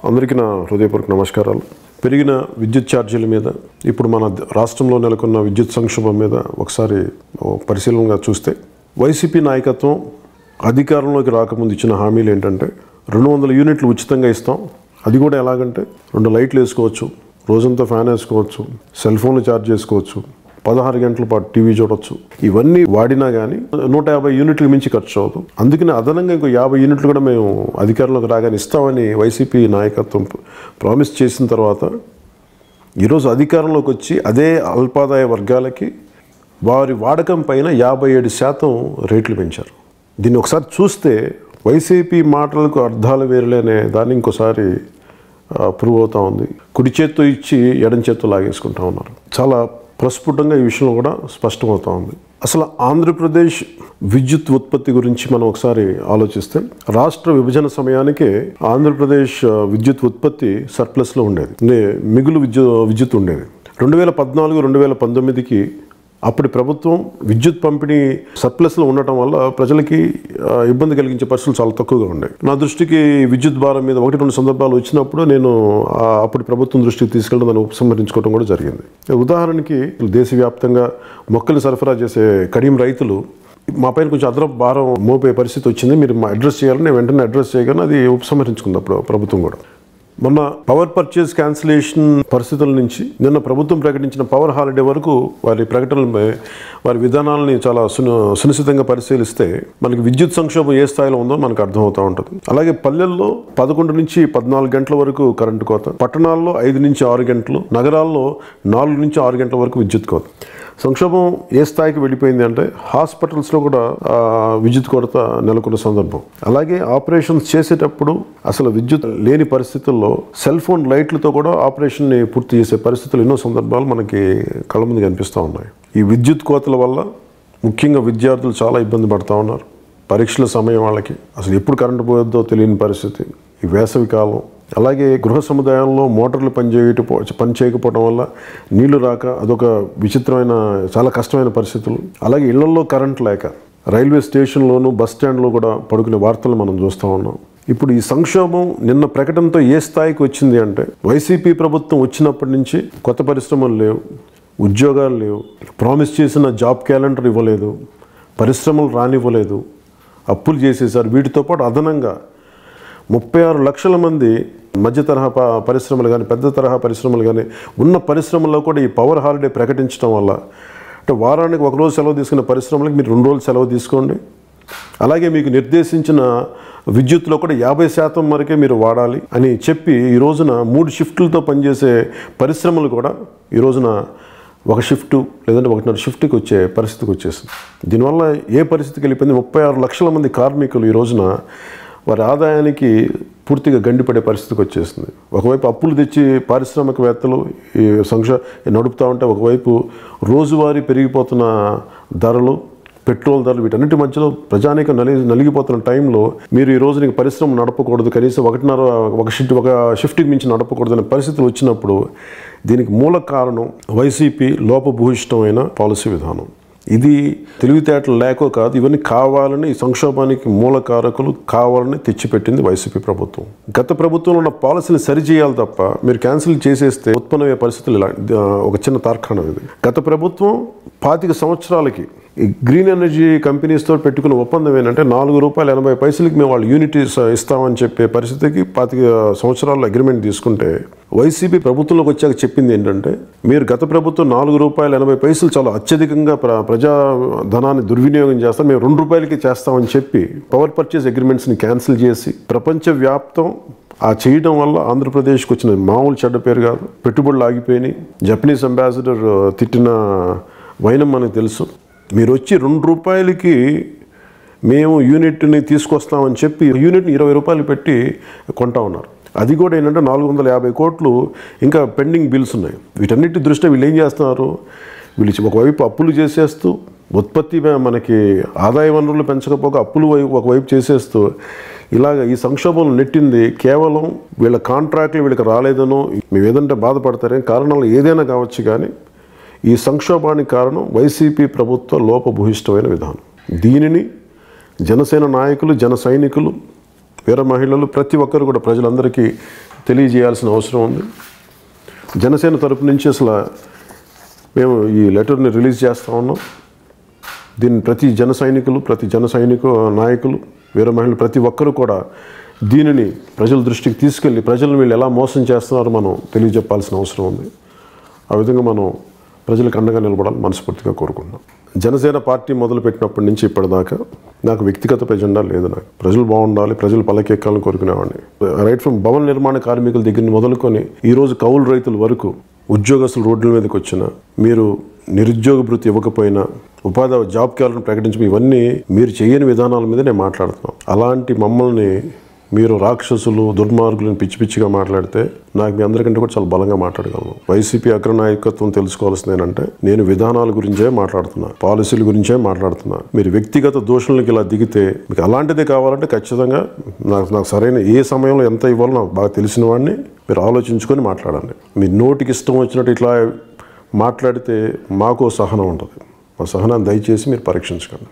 అందరికీ నా హృదయపూర్వక నమస్కారాలు. పెరిగిన విద్యుత్ ఛార్జీల మీద ఇప్పుడు మన రాష్ట్రంలో నెలకొన్న విద్యుత్ సంక్షోభం మీద ఒకసారి పరిశీలనగా చూస్తే వైసీపీ నాయకత్వం అధికారంలోకి రాకముందు ఇచ్చిన హామీలు ఏంటంటే 200 యూనిట్లు ఉచితంగా ఇస్తాం. అది కూడా ఎలాగంటే 2 లైట్లు వేసుకోవచ్చు, రోజంతా ఫ్యాన్ వేసుకోవచ్చు, సెల్ ఫోన్లు ఛార్జ్ చేసుకోవచ్చు, 16 గంటల పాటు టీవీ చూడొచ్చు. ఇవన్నీ వాడినా కానీ 150 యూనిట్లకు మించి ఖర్చు అవుతుంది. అందుకని అదనంగా ఇంకో 50 యూనిట్లు కూడా మేము అధికారంలోకి రాగానే ఇస్తామని వైసీపీ నాయకత్వం ప్రామిస్ చేసిన తర్వాత ఈరోజు అధికారంలోకి వచ్చి అదే అల్పాదాయ వర్గాలకి వారి వాడకం పైన 57% రేట్లు పెంచారు. దీన్ని ఒకసారి చూస్తే వైసీపీ మాటలకు అర్థాలు వేరులేనే దాన్ని ఇంకోసారి ప్రూవ్ అవుతూ ఉంది. కుడి చేత్తో ఇచ్చి ఎడం చేత్తో లాగేసుకుంటా ఉన్నారు. చాలా ప్రస్ఫుటంగా ఈ విషయంలో కూడా స్పష్టమవుతూ ఉంది. అసలు ఆంధ్రప్రదేశ్ విద్యుత్ ఉత్పత్తి గురించి మనం ఒకసారి ఆలోచిస్తే రాష్ట్ర విభజన సమయానికే ఆంధ్రప్రదేశ్ విద్యుత్ ఉత్పత్తి సర్ప్లస్లో ఉండేది, మిగులు విద్యుత్ ఉండేది. 2014-2019కి అప్పటి ప్రభుత్వం విద్యుత్ పంపిణీ సర్ప్లస్లో ఉండటం వల్ల ప్రజలకి ఇబ్బంది కలిగించే పరిస్థితులు చాలా తక్కువగా ఉన్నాయి. నా దృష్టికి విద్యుత్ భారం మీద 1-2 సందర్భాలు వచ్చినప్పుడు నేను అప్పటి ప్రభుత్వం దృష్టికి తీసుకెళ్ళడం దాన్ని ఉపసంహరించుకోవడం కూడా జరిగింది. ఉదాహరణకి దేశవ్యాప్తంగా మొక్కలు సరఫరా చేసే కడియం రైతులు మా పైన కొంచెం అదనపు భారం మోపే పరిస్థితి వచ్చింది, మీరు అడ్రస్ చేయాలని వెంటనే అడ్రస్ చేయగానే అది ఉపసంహరించుకుంది అప్పుడు ప్రభుత్వం కూడా. మొన్న పవర్ పర్చేజ్ క్యాన్సిలేషన్ పరిస్థితుల నుంచి నిన్న ప్రభుత్వం ప్రకటించిన పవర్ హాలిడే వరకు వారి ప్రకటనలపై వారి విధానాలని చాలా సునిశ్చితంగా పరిశీలిస్తే మనకి విద్యుత్ సంక్షోభం ఏ స్థాయిలో ఉందో మనకు అర్థమవుతూ ఉంటుంది. అలాగే పల్లెల్లో 11-14 గంటల వరకు కరెంటు కోత, పట్టణాల్లో 5-6 గంటలు, నగరాల్లో 4-6 గంటల వరకు విద్యుత్ కోత. సంక్షోభం ఏ స్థాయికి వెళ్ళిపోయింది అంటే హాస్పిటల్స్లో కూడా విద్యుత్ కొరత నెలకొన్న సందర్భం. అలాగే ఆపరేషన్స్ చేసేటప్పుడు అసలు విద్యుత్ లేని పరిస్థితుల్లో సెల్ ఫోన్ లైట్లతో కూడా ఆపరేషన్ని పూర్తి చేసే పరిస్థితులు ఎన్నో సందర్భాలు మనకి కళ్ళ ముందు కనిపిస్తూ ఉన్నాయి. ఈ విద్యుత్ కోతల వల్ల ముఖ్యంగా విద్యార్థులు చాలా ఇబ్బంది పడుతూ ఉన్నారు. పరీక్షల సమయం వాళ్ళకి అసలు ఎప్పుడు కరెంటు పోయొద్దో తెలియని పరిస్థితి, ఈ వేసవి కాలం. అలాగే గృహ సముదాయంలో మోటార్లు పని చేయకపోవడం వల్ల నీళ్లు రాక అదొక విచిత్రమైన చాలా కష్టమైన పరిస్థితులు. అలాగే ఇళ్లలో కరెంట్ లేక రైల్వే స్టేషన్లోను బస్ స్టాండ్లో కూడా పడుకునే వార్తలు మనం చూస్తూ ఉన్నాం. ఇప్పుడు ఈ సంక్షోభం నిన్న ప్రకటనతో ఏ స్థాయికి వచ్చింది అంటే వైసీపీ ప్రభుత్వం వచ్చినప్పటి నుంచి కొత్త పరిశ్రమలు లేవు, ఉద్యోగాలు లేవు, ప్రామిస్ చేసిన జాబ్ క్యాలెండర్ ఇవ్వలేదు, పరిశ్రమలు రానివ్వలేదు, అప్పులు చేసేసారు. వీటితో పాటు అదనంగా 36 లక్షల మంది మధ్య తరహా పరిశ్రమలు కానీ పెద్ద తరహా పరిశ్రమలు కానీ ఉన్న పరిశ్రమల్లో కూడా ఈ పవర్ హాలిడే ప్రకటించడం వల్ల అంటే వారానికి 1 రోజు సెలవు తీసుకున్న పరిశ్రమలకు మీరు 2 రోజులు సెలవు తీసుకోండి, అలాగే మీకు నిర్దేశించిన విద్యుత్లో కూడా 50% వరకే మీరు వాడాలి అని చెప్పి ఈ రోజున 3 షిఫ్టులతో పనిచేసే పరిశ్రమలు కూడా ఈ రోజున 1 షిఫ్టు లేదంటే 1.5 షిఫ్ట్కి వచ్చే పరిస్థితికి వచ్చేసింది. దీనివల్ల ఏ పరిస్థితికి వెళ్ళిపోయింది, 36 లక్షల మంది కార్మికులు ఈ రోజున వారి ఆదాయానికి పూర్తిగా గండిపడే పరిస్థితికి వచ్చేసింది. ఒకవైపు అప్పులు తెచ్చి పారిశ్రామికవేత్తలు ఈ నడుపుతూ ఉంటే ఒకవైపు రోజువారీ పెరిగిపోతున్న ధరలు, పెట్రోల్ ధరలు, వీటన్నిటి మధ్యలో ప్రజానీకం నలిగిపోతున్న టైంలో మీరు ఈ రోజు నీకు పరిశ్రమ నడపకూడదు, కనీసం 1 షిఫ్ట్కి మించి నడపకూడదనే పరిస్థితులు వచ్చినప్పుడు దీనికి మూల కారణం వైసీపీ లోపభూయిష్టమైన పాలసీ విధానం. ఇది తెలివితేటలు లేకో కాదు, ఇవన్నీ కావాలని ఈ సంక్షోభానికి మూల కారకులు కావాలని తెచ్చిపెట్టింది వైసీపీ ప్రభుత్వం. గత ప్రభుత్వంలో ఉన్న పాలసీని సరిచేయాలి తప్ప మీరు క్యాన్సిల్ చేసేస్తే ఉత్పన్నమయ్యే పరిస్థితులు ఇలా. ఒక చిన్న తార్కాణం ఇది. గత ప్రభుత్వం 25 సంవత్సరాలకి ఈ గ్రీన్ ఎనర్జీ కంపెనీస్తో పెట్టుకున్న ఒప్పందం ఏంటంటే ₹4.80 మేము వాళ్ళు యూనిట్ ఇస్తామని చెప్పే పరిస్థితికి 25 సంవత్సరాల అగ్రిమెంట్ తీసుకుంటే వైసీపీ ప్రభుత్వంలోకి వచ్చాక చెప్పింది ఏంటంటే మీరు గత ప్రభుత్వం ₹4.80 చాలా అత్యధికంగా ప్రజా ధనాన్ని దుర్వినియోగం చేస్తాం, మేము ₹2కి చేస్తామని చెప్పి పవర్ పర్చేజ్ అగ్రిమెంట్స్ని క్యాన్సిల్ చేసి ప్రపంచవ్యాప్తం ఆ చేయడం వల్ల ఆంధ్రప్రదేశ్కి వచ్చిన మామూలు చెడ్డ పేరు కాదు, పెట్టుబడులు ఆగిపోయినాయి. జపనీస్ అంబాసిడర్ తిట్టిన వైనం మనకు తెలుసు. మీరు వచ్చి ₹2కి మేము యూనిట్ని తీసుకొస్తామని చెప్పి యూనిట్ని ₹20 పెట్టి కొంటా ఉన్నారు. అది కూడా ఏంటంటే 450 కోట్లు ఇంకా పెండింగ్ బిల్స్ ఉన్నాయి. వీటన్నిటి దృష్ట్యా వీళ్ళు ఏం చేస్తున్నారు, వీళ్ళు ఒకవైపు అప్పులు చేసేస్తూ ఉత్పత్తి మనకి ఆదాయ వనరులు పెంచకపోగా అప్పులు ఒకవైపు చేసేస్తూ ఇలాగ ఈ సంక్షోభం నెట్టింది కేవలం వీళ్ళ కాంట్రాక్ట్లు వీళ్ళకి రాలేదనో మేము ఏదంటే బాధపడతారని కారణాలు ఏదైనా కావచ్చు. కానీ ఈ సంక్షోభానికి కారణం వైసీపీ ప్రభుత్వ లోపభూయిష్టమైన విధానం. దీనిని జనసేన నాయకులు, జన సైనికులు, వీర మహిళలు ప్రతి ఒక్కరు కూడా ప్రజలందరికీ తెలియజేయాల్సిన అవసరం ఉంది. జనసేన తరపు నుంచి అసలు మేము ఈ లెటర్ని రిలీజ్ చేస్తూ ఉన్నాం. దీన్ని ప్రతి జన సైనికు నాయకులు, వీర మహిళలు ప్రతి ఒక్కరూ కూడా దీనిని ప్రజల దృష్టికి తీసుకెళ్ళి ప్రజలను వీళ్ళు ఎలా మోసం చేస్తున్నారో మనం తెలియజెప్పాల్సిన అవసరం ఉంది. ఆ విధంగా మనం ప్రజలకు అండగా నిలబడాలని మనస్ఫూర్తిగా కోరుకుంటున్నాం. జనసేన పార్టీ మొదలుపెట్టినప్పటి నుంచి ఇప్పటిదాకా నాకు వ్యక్తిగత ఎజెండా లేదు. నాకు ప్రజలు బాగుండాలి, ప్రజలు పల్లకెక్కాలని కోరుకునేవాడిని. రైట్ ఫ్రమ్ భవన నిర్మాణ కార్మికుల దగ్గర మొదలుకొని ఈరోజు కౌలు రైతుల వరకు ఉద్యోగస్తులు రోడ్ల మీదకి వచ్చిన, మీరు నిరుద్యోగ భృతి ఇవ్వకపోయినా, ఉపాధి జాబ్ క్యాలెండర్ ప్రకటించడం, ఇవన్నీ మీరు చేయని విధానాల మీద నేను మాట్లాడుతున్నాను. అలాంటి మమ్మల్ని మీరు రాక్షసులు, దుర్మార్గులను పిచ్చి పిచ్చిగా మాట్లాడితే నాకు మీ అందరికంటే కూడా చాలా బలంగా మాట్లాడగలను. వైసీపీ అగ్రనాయకత్వం తెలుసుకోవాల్సింది ఏంటంటే, నేను విధానాల గురించే మాట్లాడుతున్నా, పాలసీల గురించే మాట్లాడుతున్నా. మీరు వ్యక్తిగత దోషులకి ఇలా దిగితే, మీకు అలాంటిదే కావాలంటే ఖచ్చితంగా నాకు సరైన ఏ సమయంలో ఎంత ఇవ్వాలో నాకు బాగా తెలిసిన వాడిని మీరు ఆలోచించుకొని మాట్లాడండి. మీ నోటికి ఇష్టం వచ్చినట్టు ఇట్లా మాట్లాడితే మాకు సహనం ఉంటుంది. ఆ సహనాన్ని దయచేసి మీరు పరీక్షించకండి.